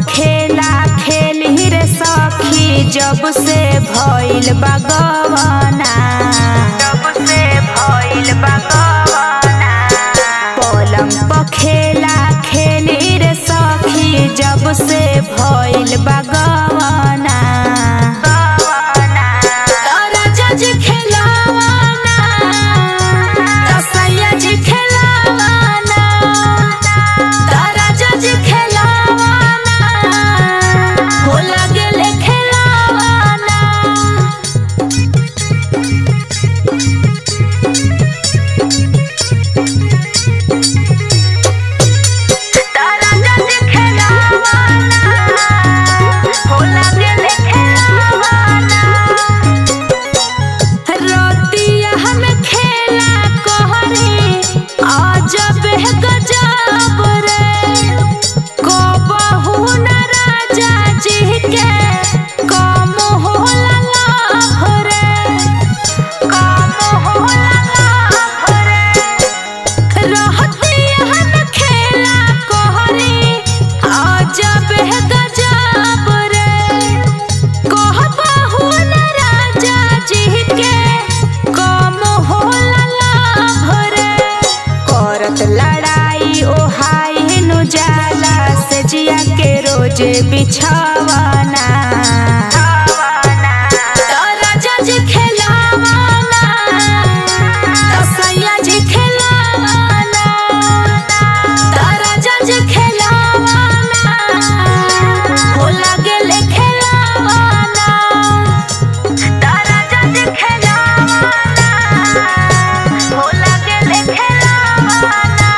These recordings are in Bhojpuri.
खेला खेली रे सखी जब से भइल बा गवाना, पलंग पर खेला खेली रे सखी जब से भइल बा गवाना। लड़ाई ओहाई नु जाला से जिया के रोजे बिछावाना, राजा जी खेलावाना सैया जी खेलावाना, राजा जी खेलावाना हो लागेले खेलावाना, राजा जी खेलावाना हो लागेले खेलावाना।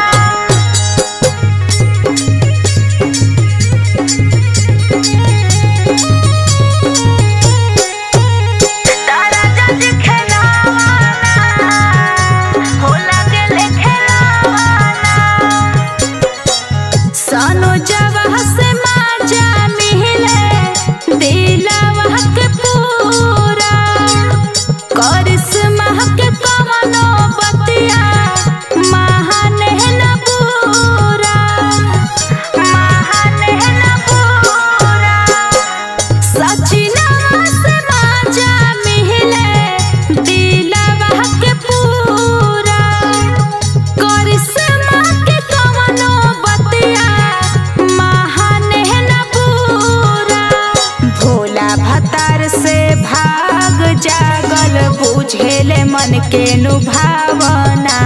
जागल बुझेले मन के नु भावना।